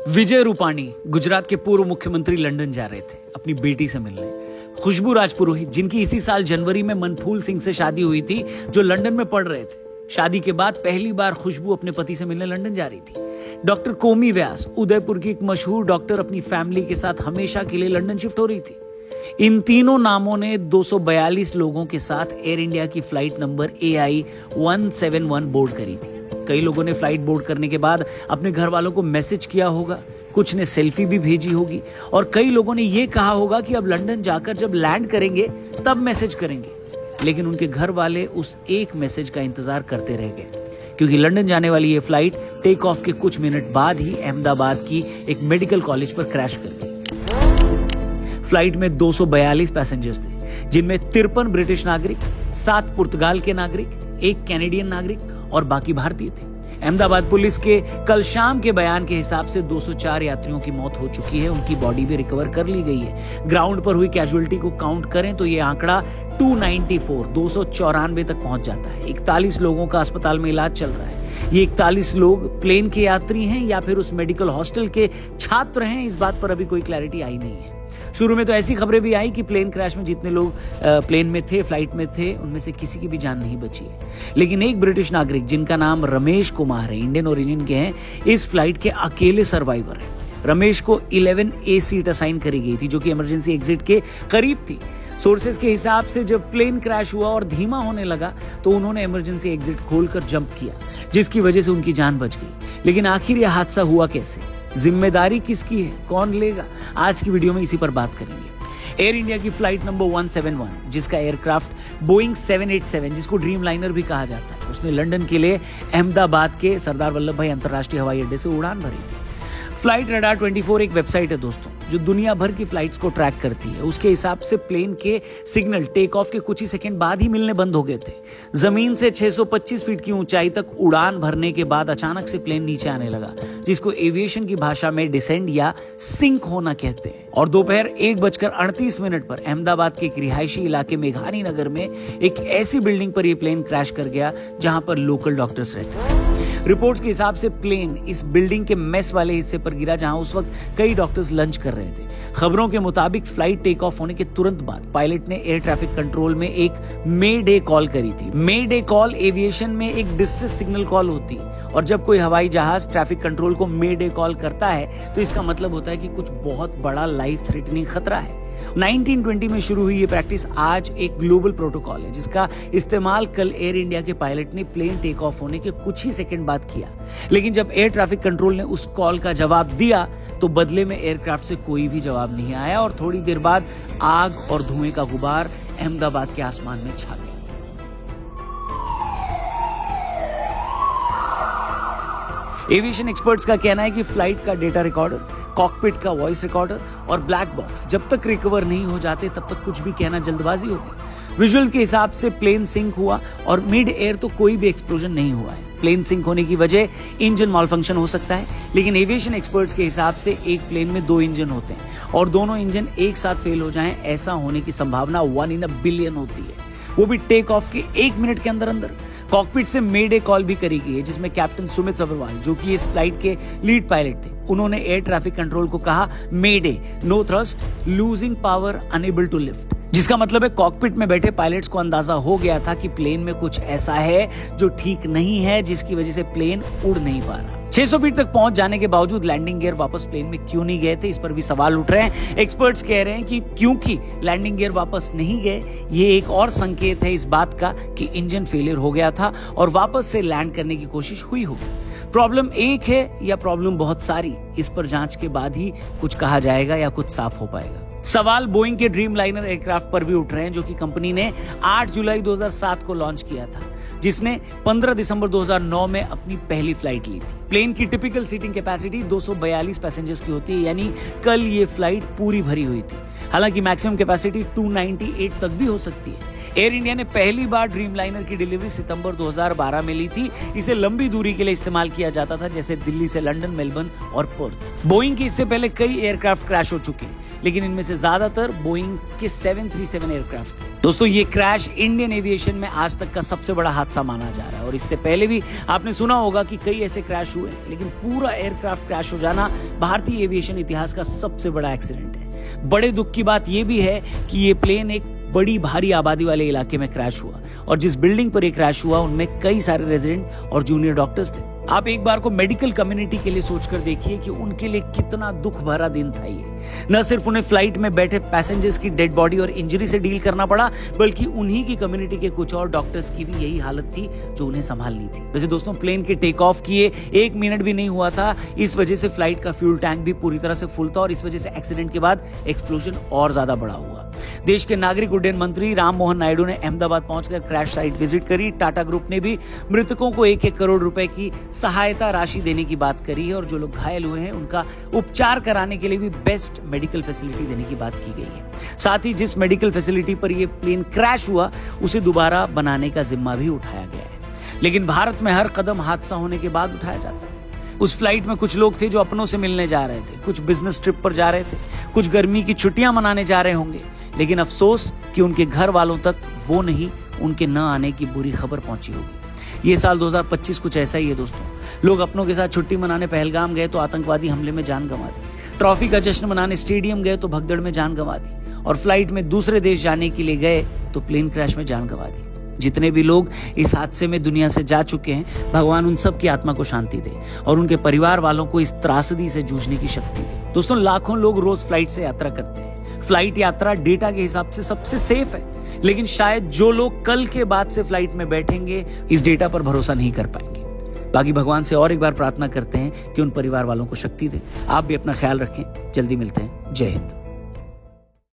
विजय रूपाणी गुजरात के पूर्व मुख्यमंत्री लंदन जा रहे थे अपनी बेटी से मिलने। खुशबू राजपुरोहित, जिनकी इसी साल जनवरी में मनफूल सिंह से शादी हुई थी, जो लंदन में पढ़ रहे थे। शादी के बाद पहली बार खुशबू अपने पति से मिलने लंदन जा रही थी। डॉक्टर कोमी व्यास, उदयपुर की एक मशहूर डॉक्टर, अपनी फैमिली के साथ हमेशा के लिए लंदन शिफ्ट हो रही थी। इन तीनों नामों ने 242 लोगों के साथ एयर इंडिया की फ्लाइट नंबर AI 171 बोर्ड करी थी। कई लोगों ने फ्लाइट बोर्ड करने के बाद अपने घर वालों को मैसेज किया होगा, कुछ ने सेल्फी भी भेजी होगी और कई लोगों ने यह कहा होगा कि अब लंदन जाकर जब लैंड करेंगे तब मैसेज करेंगे। लेकिन उनके घर वाले उस एक मैसेज का इंतजार करते रह गए, क्योंकि लंदन जाने वाली ये फ्लाइट टेक ऑफ के कुछ मिनट बाद ही अहमदाबाद की एक मेडिकल कॉलेज पर क्रैश कर गई। फ्लाइट में 242 पैसेंजर्स थे, जिनमें 53 ब्रिटिश नागरिक, 7 पुर्तगाल के नागरिक, 1 कैनेडियन नागरिक और बाकी भारतीय थे। अहमदाबाद पुलिस के कल शाम के बयान के हिसाब से 204 यात्रियों की मौत हो चुकी है, उनकी बॉडी भी रिकवर कर ली गई है। ग्राउंड पर हुई कैजुअलिटी को काउंट करें तो ये आंकड़ा 294 तक पहुंच जाता है। 41 लोगों का अस्पताल में इलाज चल रहा है। ये 41 लोग प्लेन के यात्री हैं या फिर उस मेडिकल हॉस्टल के छात्र हैं, इस बात पर अभी कोई क्लैरिटी आई नहीं है। शुरू में तो ऐसी खबरें भी आई कि प्लेन क्रैश में जितने लोग प्लेन में थे, फ्लाइट में थे, उनमें से किसी की भी जान नहीं बची है। लेकिन एक ब्रिटिश नागरिक, जिनका नाम रमेश कुमार है, इंडियन ओरिजिन के हैं, इस फ्लाइट के अकेले सर्वाइवर हैं। रमेश को 11A सीट असाइन करी गई थी, जो कि इमरजेंसी एग्जिट के करीब थी। सोर्सेज के हिसाब से जब प्लेन क्रैश हुआ और धीमा होने लगा तो उन्होंने इमरजेंसी एग्जिट खोलकर जंप किया, जिसकी वजह से उनकी जान बच गई। लेकिन आखिर यह हादसा हुआ कैसे, जिम्मेदारी किसकी है, कौन लेगा, आज की वीडियो में इसी पर बात करेंगे। एयर इंडिया की फ्लाइट नंबर 171, जिसका एयरक्राफ्ट बोइंग 787, जिसको ड्रीम लाइनर भी कहा जाता है, उसने लंदन के लिए अहमदाबाद के सरदार वल्लभ भाई अंतरराष्ट्रीय हवाई अड्डे से उड़ान भरी थी। फ्लाइट रडार 24 एक वेबसाइट है दोस्तों, जो दुनिया भर की फ्लाइट्स को ट्रैक करती है। उसके हिसाब से प्लेन के सिग्नल टेक ऑफ के कुछ ही सेकंड बाद ही मिलने बंद हो गए थे। जमीन से 625 फीट की ऊंचाई तक उड़ान भरने के बाद अचानक से प्लेन नीचे आने लगा, जिसको एविएशन की भाषा में डिसेंड या सिंक होना कहते हैं। और दोपहर 1:38 पर अहमदाबाद के एक रिहायशी इलाके मेघानी नगर में एक ऐसी बिल्डिंग पर यह प्लेन क्रैश कर गया जहां पर लोकल डॉक्टर्स रहते हैं। रिपोर्ट्स के हिसाब से प्लेन इस बिल्डिंग के मेस वाले हिस्से पर गिरा, जहां उस वक्त कई डॉक्टर्स लंच कर रहे थे। खबरों के मुताबिक फ्लाइट टेक ऑफ होने के तुरंत बाद पायलट ने एयर ट्रैफिक कंट्रोल में एक मे डे कॉल करी थी। मे डे कॉल एविएशन में एक डिस्ट्रेस सिग्नल कॉल होती है, और जब कोई हवाई जहाज ट्रैफिक कंट्रोल को मे डे कॉल करता है तो इसका मतलब होता है कि कुछ बहुत बड़ा लाइफ थ्रेटनिंग खतरा है। 1920 में शुरू हुई ये प्रैक्टिस आज एक ग्लोबल प्रोटोकॉल है, जिसका इस्तेमाल कल एयर इंडिया के पायलट ने प्लेन टेक ऑफ होने के कुछ ही सेकंड बाद किया। लेकिन जब एयर ट्रैफिक कंट्रोल ने उस कॉल का जवाब दिया तो बदले में एयरक्राफ्ट से कोई भी जवाब नहीं आया, और थोड़ी देर बाद आग और धुएं का गुबार अहमदाबाद के आसमान में छा गया। एविएशन एक्सपर्ट्स का कहना है कि फ्लाइट का डेटा रिकॉर्डर, कॉकपिट का वॉइस रिकॉर्डर और ब्लैक बॉक्स जब तक रिकवर नहीं हो जाते तब तक कुछ भी कहना जल्दबाजी होगी। विजुअल के हिसाब से प्लेन सिंक हुआ और मिड एयर तो कोई भी एक्सप्लोजन नहीं हुआ है। प्लेन सिंक होने की वजह इंजन मॉलफंक्शन हो सकता है, लेकिन एविएशन एक्सपर्ट्स के हिसाब से एक प्लेन में 2 इंजन होते हैं और दोनों इंजन एक साथ फेल हो जाएं, ऐसा होने की संभावना 1 in a billion होती है, वो भी टेक ऑफ के 1 मिनट के अंदर अंदर। कॉकपिट से मे डे कॉल भी करी गई है, जिसमें कैप्टन सुमित सब्रवाल, जो कि इस फ्लाइट के लीड पायलट थे, उन्होंने एयर ट्रैफिक कंट्रोल को कहा, mayday, no thrust, losing power, unable to lift. जिसका मतलब है कॉकपिट में बैठे पायलट्स को अंदाजा हो गया था कि प्लेन में कुछ ऐसा है जो ठीक नहीं है, जिसकी वजह से प्लेन उड़ नहीं पा रहा। 600 फीट तक पहुंच जाने के बावजूद लैंडिंग गियर वापस प्लेन में क्यों नहीं गए थे, इस पर भी सवाल उठ रहे हैं। एक्सपर्ट्स कह रहे हैं कि क्योंकि लैंडिंग गियर वापस नहीं गए, ये एक और संकेत है इस बात का कि इंजन फेलियर हो गया था और वापस से लैंड करने की कोशिश हुई होगी। प्रॉब्लम एक है या प्रॉब्लम बहुत सारी, इस पर जांच के बाद ही कुछ कहा जाएगा या कुछ साफ हो पाएगा। सवाल बोइंग के ड्रीम लाइनर एयरक्राफ्ट पर भी उठ रहे हैं, जो कि कंपनी ने 8 जुलाई 2007 को लॉन्च किया था, जिसने 15 दिसंबर 2009 में अपनी पहली फ्लाइट ली थी। प्लेन की टिपिकल सीटिंग कैपेसिटी 242 पैसेंजर्स की होती है, यानी कल ये फ्लाइट पूरी भरी हुई थी। हालांकि मैक्सिमम कैपेसिटी 298 तक भी हो सकती है। एयर इंडिया ने पहली बार ड्रीमलाइनर की डिलीवरी सितंबर 2012 में ली थी। इसे लंबी दूरी के लिए इस्तेमाल किया जाता था, जैसे दिल्ली से लंदन, मेलबर्न और पर्थ। बोइंग के इससे पहले कई एयरक्राफ्ट क्रैश हो चुके हैं, लेकिन इनमें से ज्यादातर बोइंग के 737 एयरक्राफ्ट थे। दोस्तों, ये क्रैश इंडियन एविएशन में आज तक का सबसे बड़ा हादसा माना जा रहा है। और इससे पहले भी आपने सुना होगा कि कई ऐसे क्रैश हुए, लेकिन पूरा एयरक्राफ्ट क्रैश हो जाना भारतीय एविएशन इतिहास का सबसे बड़ा एक्सीडेंट है। बड़े दुख की बात यह भी है कि ये प्लेन एक बड़ी भारी आबादी वाले इलाके में क्रैश हुआ, और जिस बिल्डिंग पर ये क्रैश हुआ उनमें कई सारे रेजिडेंट और जूनियर डॉक्टर्स थे। आप एक बार को मेडिकल कम्युनिटी के लिए सोचकर देखिए कि उनके लिए कितना दुख भरा दिन था ये। न सिर्फ उन्हें फ्लाइट में बैठे पैसेंजर्स की डेड बॉडी और इंजरी से डील करना पड़ा, बल्कि उन्हीं की कम्युनिटी के कुछ और डॉक्टर्स की भी यही हालत थी जो उन्हें संभालनी थी। वैसे दोस्तों, प्लेन के टेक ऑफ किए 1 मिनट भी नहीं हुआ था। इस वजह से फ्लाइट का फ्यूल टैंक भी पूरी तरह से फुल था, और इस वजह से एक्सीडेंट के बाद एक्सप्लोजन और ज्यादा बड़ा हुआ। देश के नागरिक उड्डयन मंत्री राम मोहन नायडू ने अहमदाबाद पहुंचकर क्रैश साइट विजिट करी। टाटा ग्रुप ने भी मृतकों को 1-1 करोड़ रुपए की सहायता राशि देने की बात करी है, और जो लोग घायल हुए हैं उनका उपचार कराने के लिए भी बेस्ट मेडिकल फैसिलिटी देने की बात की गई है। साथ ही जिस मेडिकल फैसिलिटी पर यह प्लेन क्रैश हुआ उसे दोबारा बनाने का जिम्मा भी उठाया गया है। लेकिन भारत में हर कदम हादसा होने के बाद उठाया जाता है। उस फ्लाइट में कुछ लोग थे जो अपनों से मिलने जा रहे थे, कुछ बिजनेस ट्रिप पर जा रहे थे, कुछ गर्मी की छुट्टियां मनाने जा रहे होंगे, लेकिन अफसोस कि उनके घर वालों तक वो नहीं, उनके न आने की बुरी खबर पहुंची होगी। ये साल 2025 कुछ ऐसा ही है दोस्तों। लोग अपनों के साथ छुट्टी मनाने पहलगाम गए तो आतंकवादी हमले में जान गंवा दी, ट्रॉफी का जश्न मनाने स्टेडियम गए तो भगदड़ में जान गंवा दी, और फ्लाइट में दूसरे देश जाने के लिए गए तो प्लेन क्रैश में जान गंवा दी। जितने भी लोग इस हादसे में दुनिया से जा चुके हैं, भगवान उन सब की आत्मा को शांति दे और उनके परिवार वालों को इस त्रासदी से जूझने की शक्ति दे। दोस्तों, लाखों लोग रोज फ्लाइट से यात्रा करते हैं। फ्लाइट यात्रा डेटा के हिसाब से सबसे सेफ है, लेकिन शायद जो लोग कल के बाद से फ्लाइट में बैठेंगे इस डेटा पर भरोसा नहीं कर पाएंगे। बाकी भगवान से और एक बार प्रार्थना करते हैं कि उन परिवार वालों को शक्ति दे। आप भी अपना ख्याल रखें। जल्दी मिलते हैं। जय हिंद।